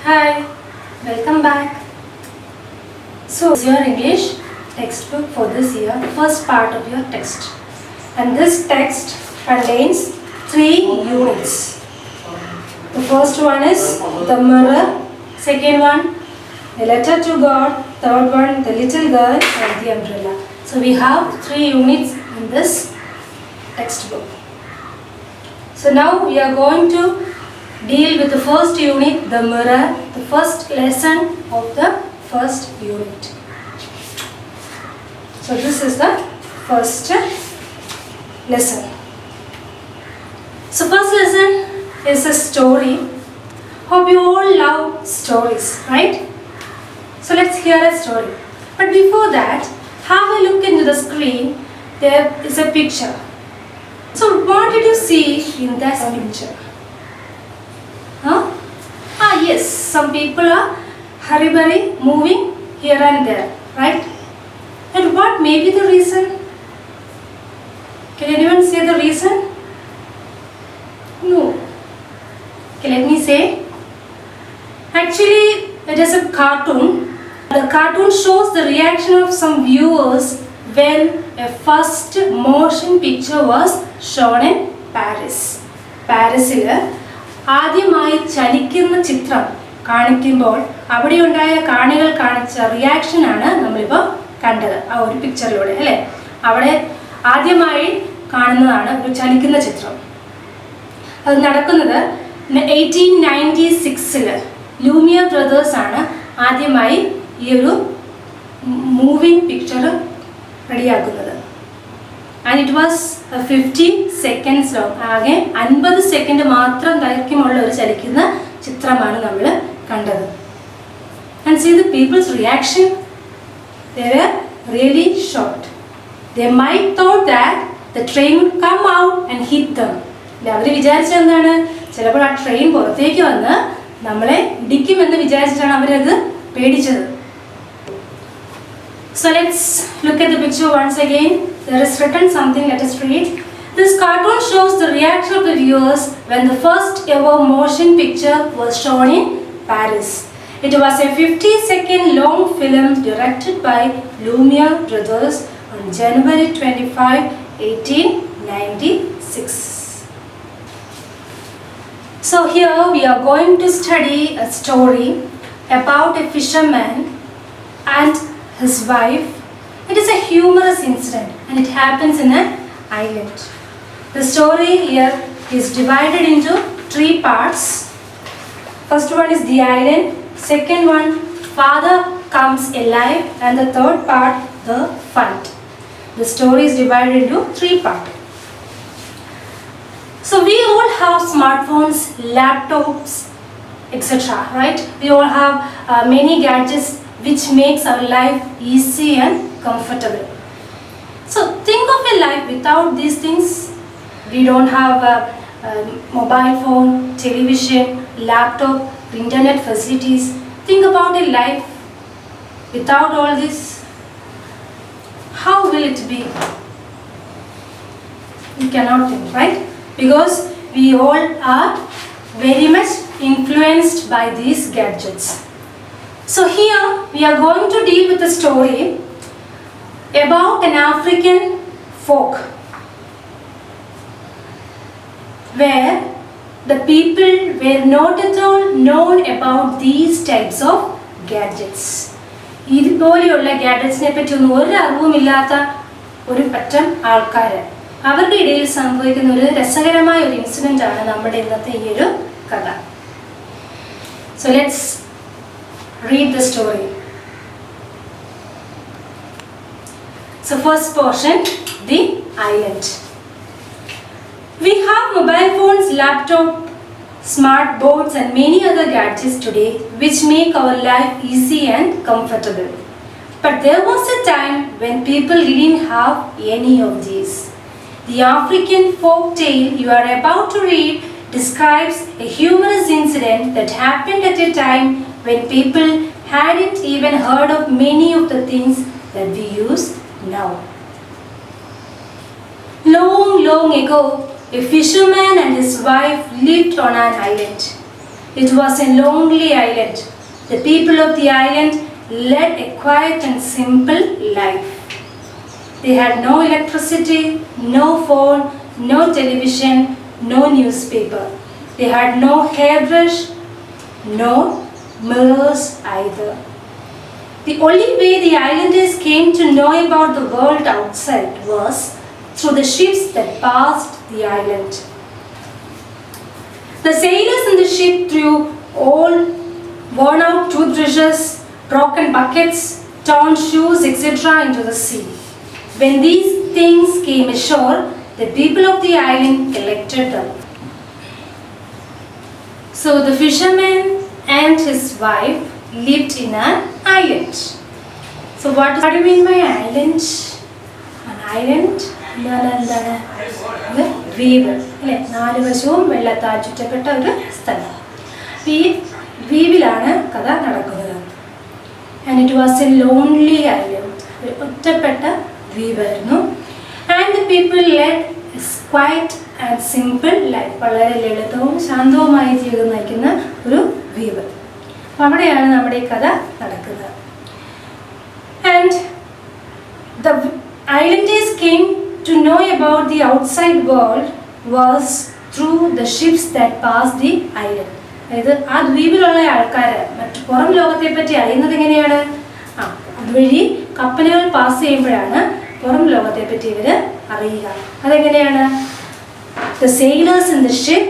Hi, welcome back. So, this is your English textbook for this year, the first part of your text. And this text contains 3 units. The first one is the mirror, second one, the letter to God, third one, the little girl and the umbrella. So, we have 3 units in this textbook. So, now we are going to deal with the first unit, the mirror, the first lesson of the first unit. So this is the first lesson. So first lesson is a story. Hope you all love stories, right? So let's hear a story. But before that, have a look into the screen. There is a picture. So what did you see in that picture? Huh? Yes, some people are hurry moving here and there, right? And what may be the reason? Can anyone say the reason? No. Okay, let me say. Actually, it is a cartoon. The cartoon shows the reaction of some viewers when a first motion picture was shown in Paris. പാരീസിൽ ആദ്യമായി ചലിക്കുന്ന ചിത്രം കാണിക്കുമ്പോൾ അവിടെയുണ്ടായ കാണികൾ കാണിച്ച റിയാക്ഷനാണ് നമ്മളിപ്പോൾ കണ്ടത് ആ ഒരു പിക്ചറിലൂടെ അല്ലേ. അവിടെ ആദ്യമായി കാണുന്നതാണ് ഒരു ചലിക്കുന്ന ചിത്രം. അത് നടക്കുന്നത് 1896 ലൂമിയർ ബ്രദേഴ്സാണ് ആദ്യമായി ഈ ഒരു മൂവിങ് പിക്ചർ റെഡിയാക്കുന്നത്. And it was 50 seconds long. ആകെ 50 സെക്കൻഡ് മാത്രം ദൈർഘ്യമുള്ള ഒരു ചലിക്കുന്ന ചിത്രമാണ് നമ്മൾ കണ്ടത്. And see the people's reaction, they were really shocked. They might thought that the train would come out and hit them. അവർ വിചാരിച്ചത് എന്താണ്? ചിലപ്പോൾ ആ ട്രെയിൻ പുറത്തേക്ക് വന്ന് നമ്മളെ ഇടിക്കുമെന്ന് വിചാരിച്ചിട്ടാണ് അവരത് പേടിച്ചത്. So let's look at the picture once again. There is written something, let us read. This cartoon shows the reaction of the viewers when the first ever motion picture was shown in Paris. It was a 50-second long film directed by Lumiere brothers on January 25, 1896. So here we are going to study a story about a fisherman and his wife. It is a humorous incident and it happens in an island. The story here is divided into 3 parts. First one is the island, second one father comes alive, and the third part the fight. The story is divided into 3 parts. So we all have smartphones, laptops, etc. right? We all have many gadgets which makes our life easy and comfortable. So think of a life without these things. We don't have a mobile phone, television, laptop, internet facilities. Think about a life without all this. How will it be? You cannot think, right? Because we all are very much influenced by these gadgets. So here we are going to deal with a story about an African folk where the people were not at all known about these types of gadgets. ഇതുപോലെയുള്ള ഗാഡ്ജറ്റ്സിനെ പറ്റി ഒന്നും ഒരു അറിവുമില്ലാത്ത ഒരു പറ്റം ആൾക്കാർ, അവരുടെ ഇടയിൽ സംഭവിക്കുന്ന ഒരു രസകരമായ ഒരു ഇൻസിഡൻ്റ് ആണ് നമ്മുടെ ഇന്നത്തെ ഈ ഒരു കഥ. So let's read the story. So first portion, the island. We have mobile phones, laptop, smart boards and many other gadgets today which make our life easy and comfortable. But there was a time when people didn't have any of these. The African folk tale you are about to read describes a humorous incident that happened at a time when people hadn't even heard of many of the things that we use now. Long ago, a fisherman and his wife lived on an island. It was a lonely island. The people of the island led a quiet and simple life. They had no electricity, no phone, no television, no newspaper. They had no hairbrush, no mirrors either. The only way the islanders came to know about the world outside was through the ships that passed the island. The sailors in the ship threw old, worn-out toothbrushes, broken buckets, torn shoes, etc. into the sea. When these things came ashore, the people of the island collected them. So the fisherman and his wife lived in an island. So what do you mean by island? An island? എന്താണ് ദ്വീപ് അല്ലേ? 4 വശവും വെള്ളത്താൽ ചുറ്റപ്പെട്ട ഒരു സ്ഥലം. ഈ ദ്വീപിലാണ് കഥ നടക്കുന്നത്. And it was a lonely island, ഒരു ഒറ്റപ്പെട്ട ദ്വീപായിരുന്നു. And the people led quiet and simple life, വളരെ ലളിതവും ശാന്തവുമായ ജീവിതം നയിക്കുന്ന ഒരു ദ്വീപ്. അപ്പം അവിടെയാണ് നമ്മുടെ ഈ കഥ നടക്കുന്നത്. And the islanders came to know about the outside world was through the ships that passed the island. അതായത് ആ ദ്വീപിലുള്ള ആൾക്കാർ മറ്റു പുറം ലോകത്തെ പറ്റി അറിയുന്നത് എങ്ങനെയാണ്? അതുവഴി കപ്പലുകൾ പാസ് ചെയ്യുമ്പോഴാണ് പുറം ലോകത്തെ പറ്റി ഇവർ അറിയുക. അതെങ്ങനെയാണ്? The sailors in the ship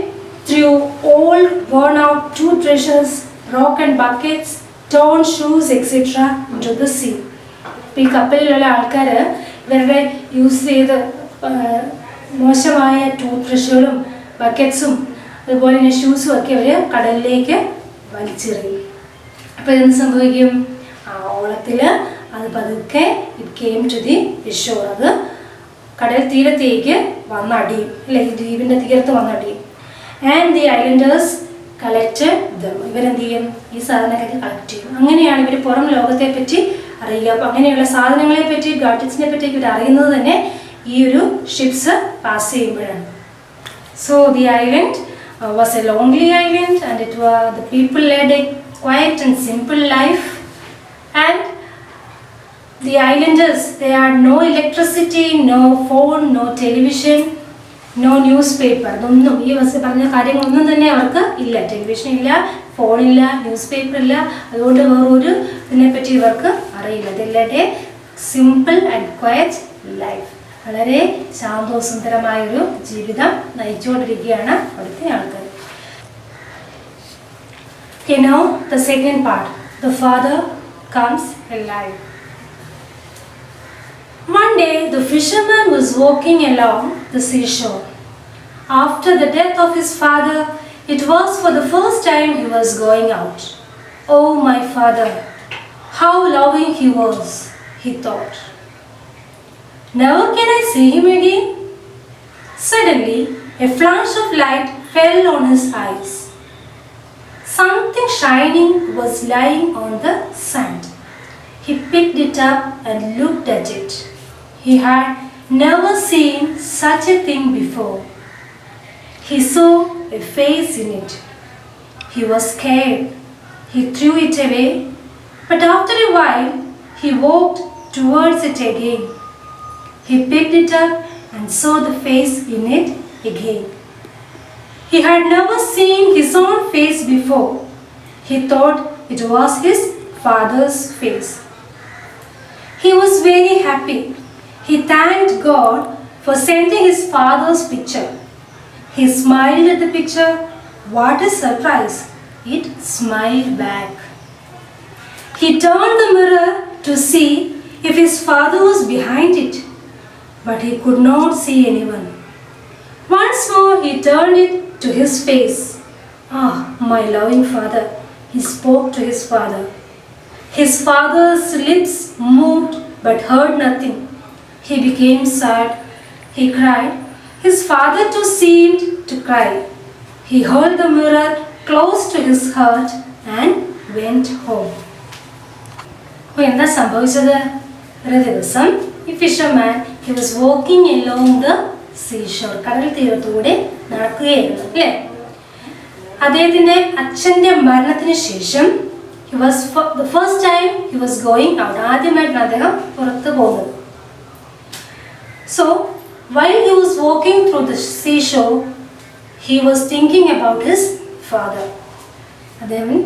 threw old worn out toothbrushes, broken buckets, torn shoes, etc. into the sea. ഈ കപ്പലിലുള്ള ആൾക്കാർ ഇവരുടെ യൂസ് ചെയ്ത് മോശമായ ടൂത്ത് ബ്രഷുകളും ബക്കറ്റ്സും അതുപോലെ തന്നെ ഷൂസും ഒക്കെ അവർ കടലിലേക്ക് വലിച്ചെറിയും. അപ്പോൾ എന്ത് സംഭവിക്കും? ഓളത്തിൽ അത് പതുക്കെ it came to the shore, അത് കടൽ തീരത്തേക്ക് വന്നടിയും അല്ലെ, ഈ ദ്വീപിൻ്റെ തീരത്ത് വന്നടിയും. And the islanders collected them, ഇവരെന്ത് ചെയ്യും? ഈ സാധനങ്ങളൊക്കെ കളക്ട് ചെയ്യും. അങ്ങനെയാണ് ഇവർ പുറം ലോകത്തെ പറ്റി അറിയുക. അപ്പം അങ്ങനെയുള്ള സാധനങ്ങളെ പറ്റി, ഗാഡ്ജറ്റ്സിനെ പറ്റി ഇവർ അറിയുന്നത് തന്നെ ഈ ഒരു ഷിപ്സ് പാസ് ചെയ്യുമ്പോഴാണ്. So the island was a lonely island, and the people led a quiet and simple life. And the islanders, they had no electricity, no phone, no television, no newspaper. അതൊന്നും ഈ പറഞ്ഞ കാര്യങ്ങളൊന്നും തന്നെ അവർക്ക് ഇല്ല. Television ഇല്ല, ഫോണില്ല, news paper ഇല്ല. അതുകൊണ്ട് വേറൊരു ഇതിനെപ്പറ്റി ഇവർക്ക് അറിയില്ല. They led a simple and quiet life. വളരെ ശാന്തവും സുന്ദരമായൊരു ജീവിതം നയിച്ചുകൊണ്ടിരിക്കുകയാണ് അവിടുത്തെ ആൾക്കാർ. Okay, now the second part. The father comes alive. One day the fisherman was walking along the seashore. After the death of his father, it was for the first time he was going out. Oh, my father, how loving he was, he thought. Never can I see him again. Suddenly, a flash of light fell on his eyes. Something shining was lying on the sand. He picked it up and looked at it. He had never seen such a thing before. He saw a face in it. He was scared. He threw it away, but after a while, he walked towards it again. He picked it up and saw the face in it again. He had never seen his own face before. He thought it was his father's face. He was very happy. He thanked God for sending his father's picture. He smiled at the picture. What a surprise! It smiled back. He turned the mirror to see if his father was behind it, but he could not see anyone. Once more he turned it to his face. Ah, my loving father, he spoke to his father. His father's lips moved but heard nothing. He became sad. He cried. His father too seemed to cry. He held the mirror close to his heart and went home. എന്താ സംഭവിച്ചത്? ഒരു ദിവസം ഈ fisherman he was walking along the seashore, കടൽ തീരത്തൂടെ നടക്കുകയായിരുന്നു അല്ലേ? അദ്ദേഹത്തിൻ്റെ അച്ഛൻ്റെ മരണത്തിന് ശേഷം the first time he was going out. ആദ്യമായിട്ടാണ് അദ്ദേഹം പുറത്ത് പോകുന്നത്. So while he was walking through the seashore, he was thinking about his father. അദ്ദേഹം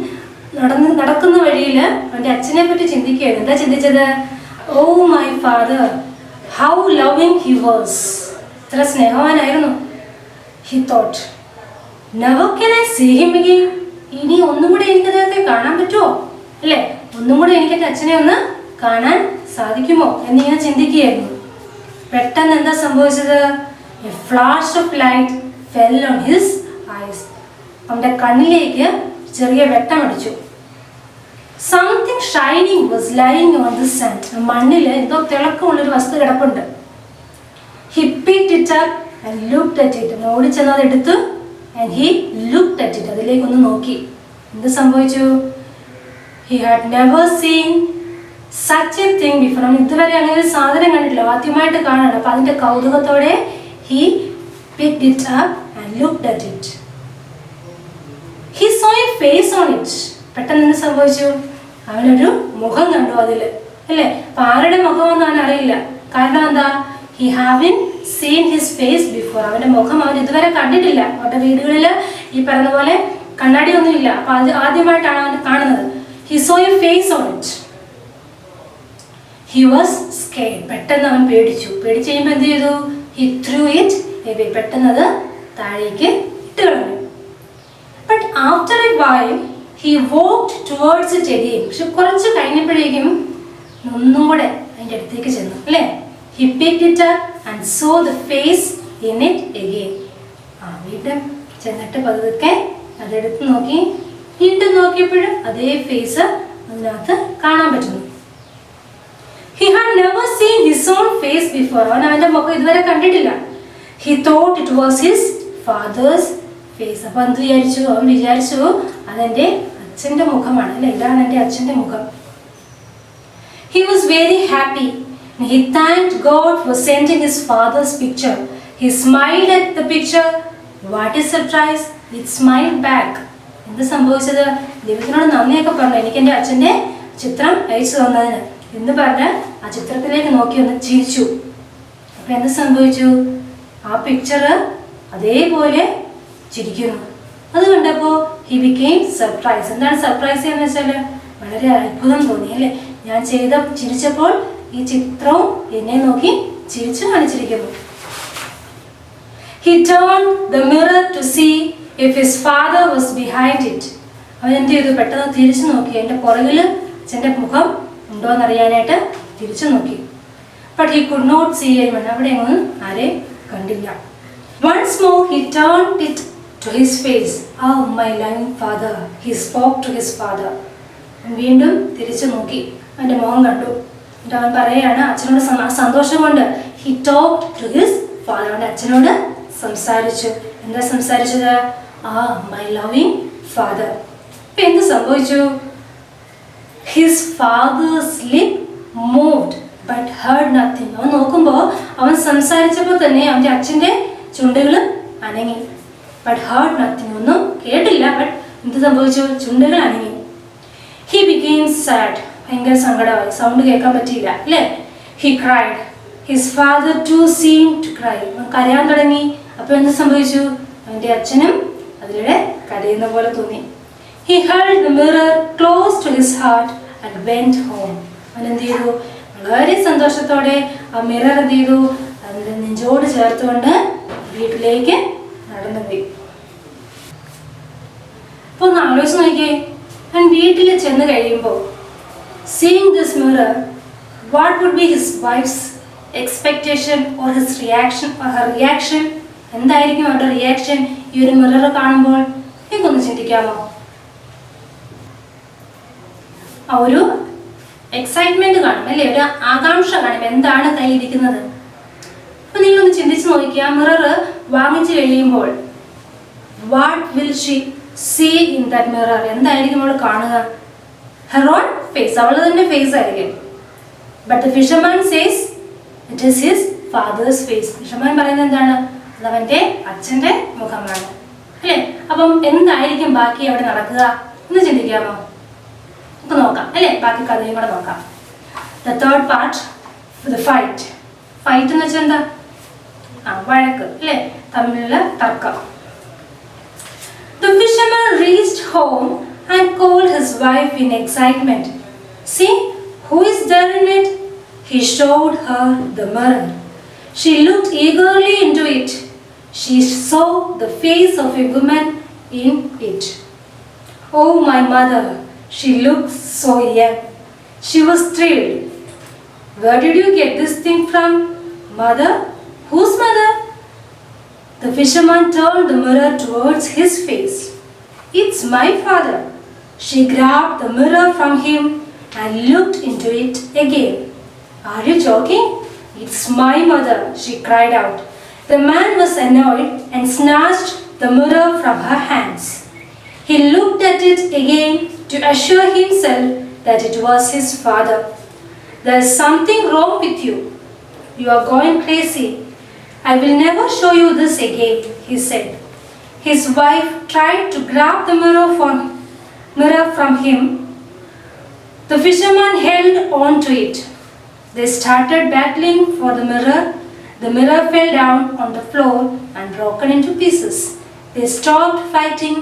നടക്കുന്ന വഴിയിൽ അവൻ്റെ അച്ഛനെ പറ്റി ചിന്തിക്കുകയായിരുന്നു. എന്താ ചിന്തിച്ചത്? Oh my father, how loving he was. എത്ര സ്നേഹവാനായിരുന്നു. He thought, never can I see him again. ഇനി ഒന്നും കൂടെ എനിക്ക് അദ്ദേഹത്തെ കാണാൻ പറ്റുമോ? അല്ലേ, ഒന്നും കൂടെ എനിക്ക് എൻ്റെ അച്ഛനെ ഒന്ന് കാണാൻ സാധിക്കുമോ എന്നിങ്ങനെ ചിന്തിക്കുകയായിരുന്നു. പെട്ടെന്ന് എന്താ സംഭവിച്ചത്? A flash of light fell on his eyes. അവൻ്റെ കണ്ണിലേക്ക് ചെറിയ വെട്ടമടിച്ചു. Something shining was lying on the sand. മണ്ണിൽ എന്തോ തിളക്കമുള്ളൊരു വസ്തു കിടപ്പുണ്ട്. He picked it up and looked at it. ഓടിച്ചെന്ന് അത് എടുത്തു. And he looked at it. അതിലേക്കൊന്ന് നോക്കി. എന്ത് സംഭവിച്ചു? He had never seen such a thing before. അവൻ ഇതുവരെ അങ്ങനെ ഒരു സാധനം കണ്ടിട്ടില്ല, ആദ്യമായിട്ട് കാണണം. അപ്പം അതിൻ്റെ കൗതുകത്തോടെ he picked it up and looked at it. He saw a face on it. പെട്ടെന്ന് എന്ത് സംഭവിച്ചു? അവനൊരു മുഖം കണ്ടു അതിൽ, അല്ലേ? അപ്പം ആരുടെ മുഖമെന്ന് അവൻ അറിയില്ല. കാരണം എന്താ? He haven't seen his face before. അവൻ്റെ മുഖം അവൻ ഇതുവരെ കണ്ടിട്ടില്ല. അവരുടെ വീടുകളിൽ ഈ പറഞ്ഞ പോലെ കണ്ണാടിയൊന്നുമില്ല. അപ്പം അത് ആദ്യമായിട്ടാണ് അവൻ കാണുന്നത്. He saw a face on it. He was scared. പെട്ടെന്ന് അവൻ പേടിച്ചു. പേടിച്ച് കഴിയുമ്പോൾ എന്ത് ചെയ്തു? He threw it away. പെട്ടെന്ന് അത് താഴേക്ക് ഇട്ട് കളഞ്ഞു. But after a while he walked towards it again. പക്ഷെ കുറച്ച് കഴിഞ്ഞപ്പോഴേക്കും ഒന്നും കൂടെ അതിൻ്റെ അടുത്തേക്ക് ചെന്നു, അല്ലേ? He picked it up and saw the face in it again. വീണ്ടും ചെന്നിട്ട് പതുക്കെ അതെടുത്ത് നോക്കി. വീണ്ടും നോക്കിയപ്പോഴും അതേ ഫേസ് അതിനകത്ത് കാണാൻ പറ്റുന്നു. He had never seen his own face before. അവൻ അവൻ്റെ മുഖം ഇതുവരെ കണ്ടിട്ടില്ല. He thought it was his father's face. അപ്പം എന്ത് വിചാരിച്ചു? അവൻ വിചാരിച്ചു അതെൻ്റെ അച്ഛൻ്റെ മുഖമാണ്, അല്ലേ? ഇതാണ് എൻ്റെ അച്ഛൻ്റെ മുഖം. He was very happy. He thanked God for sending his father's picture. He smiled at the picture. What a surprise! It smiled back. എന്ത് സംഭവിച്ചത്? ദൈവത്തിനോട് നന്ദിയൊക്കെ പറഞ്ഞു, എനിക്ക് എൻ്റെ അച്ഛൻ്റെ ചിത്രം അയച്ചു തന്നതിന് എന്ന് പറഞ്ഞ് ആ ചിത്രത്തിലേക്ക് നോക്കി ഒന്ന് ചിരിച്ചു. അപ്പം എന്ത് സംഭവിച്ചു? ആ പിക്ചർ അതേപോലെ ചിരിക്കുന്നു. അത് കണ്ടപ്പോൾ he became surprised. എന്താണ് സർപ്രൈസ് എന്ന് വെച്ചാൽ വളരെ അത്ഭുതം തോന്നി, അല്ലേ? ഞാൻ ചിരിച്ചപ്പോൾ ഈ ചിത്രവും എന്നെ നോക്കി ചിരിച്ചു കാണിച്ചിരിക്കുന്നു. He turned the mirror to see if his father was behind it. അവൻ എന്ത് ചെയ്തു? പെട്ടെന്ന് തിരിച്ചു നോക്കി. എൻ്റെ പുറകിൽ അച്ഛൻ്റെ മുഖം ഉണ്ടോ എന്നറിയാനായിട്ട് തിരിച്ചു നോക്കി. But he could not see anyone. അവിടെ ഒന്നും ആരെയും കണ്ടില്ല. Once more he turned it to his face. Oh my loving father. He spoke to his father. വീണ്ടും തിരിച്ചു നോക്കി, അവൻ്റെ മുഖം കണ്ടു. എന്നിട്ട് അവൻ പറയുകയാണ് അച്ഛനോട് സന്തോഷം കൊണ്ട്. He talked to his father. അവൻ്റെ അച്ഛനോട് സംസാരിച്ചു. എന്താ സംസാരിച്ചത്? My loving father. ഇപ്പം എന്ത് സംഭവിച്ചു? His father's lip moved but heard nothing. അവൻ നോക്കുമ്പോൾ അവൻ സംസാരിച്ചപ്പോൾ തന്നെ അവൻ്റെ അച്ഛൻ്റെ ചുണ്ടുകൾ അനങ്ങി. But heard nothing. ഒന്നും കേട്ടില്ല. ബട്ട് എന്ത് സംഭവിച്ചു? ചുണ്ടുകൾ അനങ്ങി. He became sad. ഭയങ്കര സങ്കടമായി. സൗണ്ട് കേൾക്കാൻ പറ്റിയില്ല, അല്ലേ? He cried. His father too seemed to cry. അവൻ കരയാൻ തുടങ്ങി. അപ്പോൾ എന്ത് സംഭവിച്ചു? അവൻ്റെ അച്ഛനും അതിലൂടെ കരയുന്ന പോലെ തോന്നി. He held the mirror close to his heart and went home. അവൻ എന്ത് ചെയ്തു? വളരെ സന്തോഷത്തോടെ ആ മിറർ എന്ത് ചെയ്തു? അതിൻ്റെ നെഞ്ചോട് ചേർത്തുകൊണ്ട് വീട്ടിലേക്ക് നടന്നുപോയി. അപ്പോൾ ഒന്ന് ആലോചിച്ച് നോക്കിയേ, അവൻ വീട്ടിൽ ചെന്ന് കഴിയുമ്പോൾ seeing this mirror, what would be his wife's expectation or his reaction or her reaction? എന്തായിരിക്കും അവരുടെ റിയാക്ഷൻ ഈ ഒരു മിറർ കാണുമ്പോൾ? എനിക്കൊന്ന് ചിന്തിക്കാമോ? ആ ഒരു എക്സൈറ്റ്മെന്റ് കാണും, അല്ലേ? ഒരു ആകാംക്ഷ കാണും, എന്താണ് കയ്യിരിക്കുന്നത്. അപ്പം നിങ്ങളൊന്ന് ചിന്തിച്ച് നോക്കിക്കുക. ആ മിറർ വാങ്ങിച്ചു കഴിയുമ്പോൾ what will she see in that mirror? എന്തായിരിക്കും അവൾ കാണുക? her own face. അവൾ തന്നെ ഫേസ് ആയിരിക്കും. But the fisherman says it is his father's face. Fisherman പറയുന്നത് എന്താണ്? അത് അവൻ്റെ അച്ഛൻ്റെ മുഖമാണ്. അല്ലേ? അപ്പം എന്തായിരിക്കും ബാക്കി അവിടെ നടക്കുക എന്ന് ചിന്തിക്കാമോ? നമുക്ക് നോക്കാം അല്ലേ, ബാക്കി കഥയും കൂടെ നോക്കാം. The third part, the fight. Fight എന്ന് വെച്ചാൽ എന്താ? വഴക്ക് അല്ലേ, തമ്മിലുള്ള തർക്കം. The fisherman reached home and called his wife in excitement. See, who is there in it? He showed her the mirror. She looked eagerly into it. She saw the face of a woman in it. Oh, my mother, she looked so young. She was thrilled. Where did you get this thing from, mother? Whose mother? The fisherman turned the mirror towards his face. It's my father. She grabbed the mirror from him and looked into it again. Are you joking? It's my mother, she cried out. The man was annoyed and snatched the mirror from her hands. He looked at it again to assure himself that it was his father. There's something wrong with you. You are going crazy. I will never show you this again, he said. His wife tried to grab the mirror from him. The fisherman held on to it. They started battling for the mirror. The mirror fell down on the floor and broken into pieces. They stopped fighting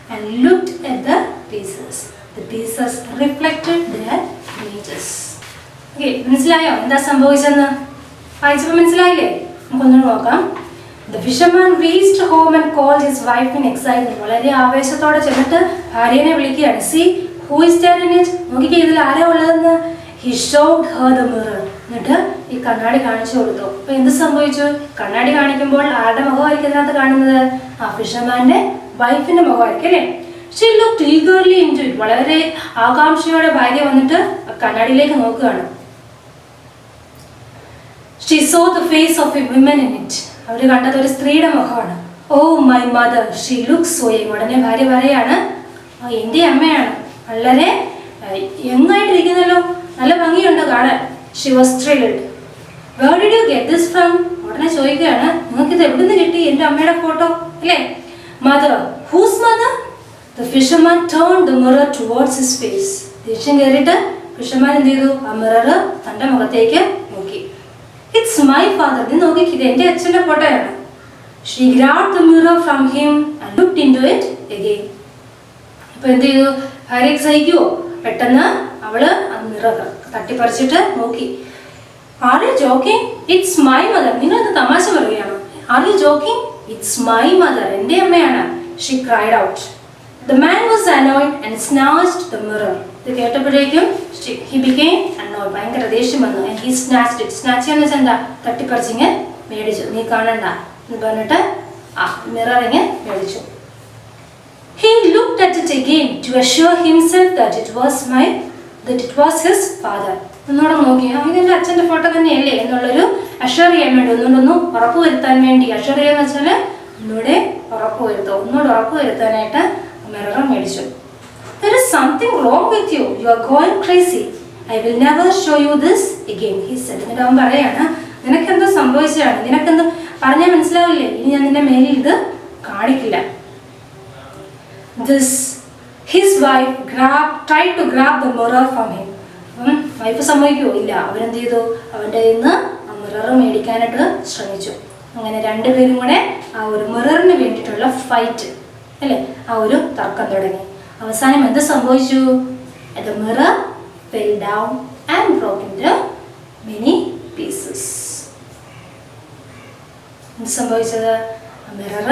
and looked at the pieces. The pieces reflected their images. Okay, മനസ്സിലായോ എന്താ സംഭവിച്ചെന്ന്? വായിച്ചപ്പോൾ മനസ്സിലായില്ലേ? നമുക്കൊന്നുകൂടെ നോക്കാം. The fisherman reached home and called his wife in excitement. വളരെ ആവേശത്തോടെ ചെന്നിട്ട് ഭാര്യനെ വിളിക്കുകയാണ്. See, who is there in it? നോക്കിക്കേ, ഇതിൽ ആരാ ഉള്ളതെന്ന്. He showed her the mirror. എന്നിട്ട് ഈ കണ്ണാടി കാണിച്ചു കൊടുത്തു. അപ്പൊ എന്ത് സംഭവിച്ചു? കണ്ണാടി കാണിക്കുമ്പോൾ ആരുടെ മുഖമായിരിക്കും ഇതിനകത്ത് കാണുന്നത്? ഫിഷർമാന്റെ വൈഫിന്റെ മുഖമായിരിക്കും അല്ലേ? She looked eagerly into it. വളരെ ആകാംക്ഷയോടെ ഭാര്യ വന്നിട്ട് കണ്ണാടിയിലേക്ക് നോക്കുകയാണ്. She saw the face of a woman in it. അവർ കണ്ടത് ഒരു സ്ത്രീയുടെ മുഖമാണ്. Oh, my mother, she looks so young. ഉടനെ ഭാര്യ പറയാണ്, എൻ്റെ അമ്മയാണ്, വളരെ യങ്ങായിട്ടിരിക്കുന്നല്ലോ, നല്ല ഭംഗിയുണ്ട് കാണാൻ. She was thrilled. Where did you get this from? ഉടനെ ചോദിക്കുകയാണ്, നിങ്ങൾക്ക് ഇത് എവിടെ നിന്ന് കിട്ടി എൻ്റെ അമ്മയുടെ ഫോട്ടോ അല്ലേ? Mother, whose mother? The fisherman turned the mirror towards his face. ദേഷ്യം കയറിയിട്ട് ഫിഷർമാൻ എന്ത് ചെയ്തു? ആ മിറർ തൻ്റെ മുഖത്തേക്ക് നോക്കി. It's my father. നീ നോക്കിക്ക്, ഇത് എൻ്റെ അച്ഛൻ്റെ ഫോട്ടോയാണ്. She grabbed the mirror from him and looked into it again. അപ്പോൾ എന്ത് ചെയ്തു? ഭാര്യയ്ക്ക് സഹിക്കുമോ? പെട്ടെന്ന് അവള് ആ മിറർ തട്ടിപ്പറിച്ചിട്ട് നോക്കി. Are you joking? It's my mother. നിങ്ങളത് തമാശ പറയുകയാണോ? Are you joking? It's my mother. എൻ്റെ അമ്മയാണ്. She cried out. The man was annoyed and snatched the mirror. ഇത് കേട്ടപ്പോഴേക്കും he became annoyed. ഭയങ്കര ദേഷ്യം വന്നു. And he snatched it. Snatch എന്ന് വെച്ചാൽ എന്താ? തട്ടിപ്പറിച്ചിങ്ങ് മേടിച്ചു. നീ കാണണ്ട എന്ന് പറഞ്ഞിട്ട് ആ മിററിങ് മേടിച്ചു. He looked at it again to assure himself that it was his father. ഒന്നുകൂടെ നോക്കി, ഇതെൻ്റെ അച്ഛൻ്റെ ഫോട്ടോ തന്നെയല്ലേ എന്നുള്ളൊരു അഷ്വർ ചെയ്യാൻ വേണ്ടി, ഒന്നുകൂടെ ഉറപ്പ് വരുത്താൻ വേണ്ടി. അഷ്വർ ചെയ്യാന്ന് വെച്ചാൽ ഒന്നുകൂടെ ഉറപ്പ് വരുത്താനായിട്ട് മിറർ മേടിച്ചു. There is something wrong with you. You are going crazy. I will never show you this again, he said. എന്നിട്ട് അവൻ പറയാണ്, നിനക്കെന്തോ സംഭവിച്ചതാണ്, നിനക്കെന്തോ പറഞ്ഞാൽ മനസ്സിലാവില്ലേ, ഇനി ഞാൻ നിന്റെ മേലിൽ ഇത് കാണിക്കില്ല. His wife tried to grab the mirror from him. Wife സമ്മതിക്കുമോ? ഇല്ല. അവരെന്ത് ചെയ്തു? അവൻ്റെ കയ്യിൽ നിന്ന് ആ മിറർ മേടിക്കാനായിട്ട് ശ്രമിച്ചു. അങ്ങനെ രണ്ടുപേരും കൂടെ ആ ഒരു മിററിന് വേണ്ടിയിട്ടുള്ള ഫൈറ്റ് അല്ലേ, ആ ഒരു തർക്കം തുടങ്ങി. അവസാനം എന്ത് സംഭവിച്ചു? The mirror fell down and broke into many pieces. എന്ത് സംഭവിച്ചത്? മിറർ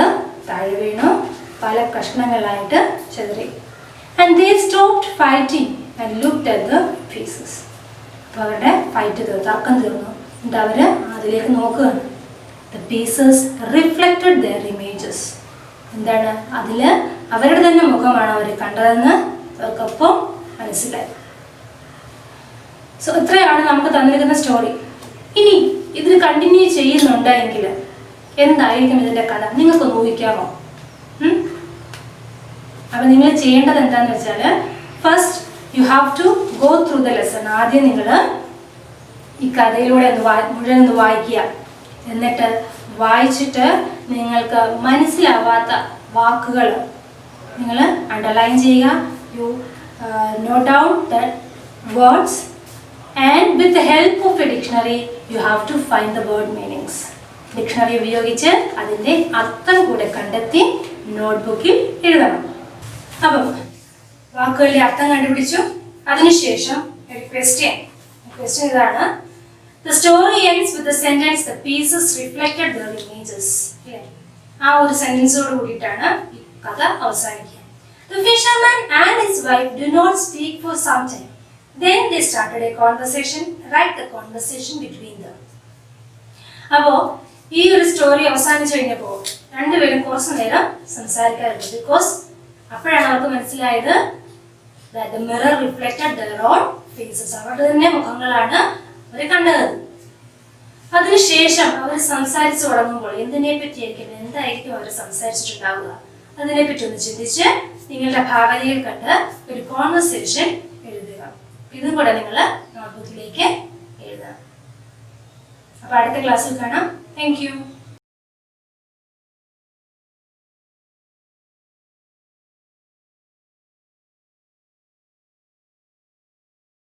താഴെ വീണു, പല കഷ്ണങ്ങളായിട്ട് ചെതറി. And they stopped fighting and looked at the pieces. അപ്പോൾ അവരുടെ ഫൈറ്റ് തർക്കം തീർന്നു. എന്നിട്ട് അവർ അതിലേക്ക് നോക്കുകയാണ്. The pieces reflected their images. എന്താണ്? അതിൽ അവരുടെ തന്നെ മുഖമാണ് അവർ കണ്ടതെന്ന് അവർക്കൊപ്പം മനസ്സിലായി. സോ ഇത്രയാണ് നമുക്ക് തന്നിരിക്കുന്ന സ്റ്റോറി. ഇനി ഇതിന് കണ്ടിന്യൂ ചെയ്യുന്നുണ്ടെങ്കിൽ എന്തായിരിക്കും ഇതിൻ്റെ കഥ? നിങ്ങൾക്കൊന്ന് ഊഹിക്കാമോ? അപ്പം നിങ്ങൾ ചെയ്യേണ്ടത് എന്താണെന്ന് വെച്ചാൽ, first you have to go through the lesson. ആദ്യം നിങ്ങൾ ഈ കഥയിലൂടെ മുഴുവൻ ഒന്ന് വായിക്കുക. എന്നിട്ട് വായിച്ചിട്ട് നിങ്ങൾക്ക് മനസ്സിലാവാത്ത വാക്കുകൾ നിങ്ങൾ അണ്ടർലൈൻ ചെയ്യുക. You note down the words and with the help of a dictionary you have to find the word meanings. Dictionary ഉപയോഗിച്ച് അതിൻ്റെ അർത്ഥം കൂടെ കണ്ടെത്തി നോട്ട്ബുക്കിൽ എഴുതണം. അപ്പം വാക്കുകളുടെ അർത്ഥം കണ്ടുപിടിച്ചു. അതിനുശേഷം ഒരു ക്വസ്റ്റ്യൻ ഇതാണ്. The story ends with the sentence the pieces reflected their images. ആ ഒരു സെന്റൻസോട് കൂടിയിട്ടാണ് ഈ കഥ അവസാനിക്കുക. The fisherman and his wife do not speak for some time. Then they started a conversation. Write the conversation between them. അപ്പോൾ ഈ ഒരു story അവസാനിച്ചു കഴിഞ്ഞപ്പോൾ രണ്ടുപേരും കുറച്ചു നേരം സംസാരിക്കാറുണ്ട്. ബിക്കോസ് അപ്പോഴാണ് അവർക്ക് മനസ്സിലായത് that the mirror reflected their own faces. അവരുടെ തന്നെ മുഖങ്ങളാണ് അവർ കണ്ടത്. അതിനുശേഷം അവർ സംസാരിച്ചു തുടങ്ങുമ്പോൾ എന്തിനെ പറ്റിയായിരിക്കും, എന്തായിരിക്കും അവർ സംസാരിച്ചിട്ടുണ്ടാവുക, അതിനെപ്പറ്റി ഒന്ന് ചിന്തിച്ച് നിങ്ങളുടെ ഭാവനയിൽ കണ്ട് ഒരു കോൺവെർസേഷൻ എഴുതുക. ഇതും കൂടെ നിങ്ങൾ നോട്ട്ബുക്കിലേക്ക് എഴുതുക. അപ്പോൾ അടുത്ത ക്ലാസ്സിൽ കാണാം. Thank you.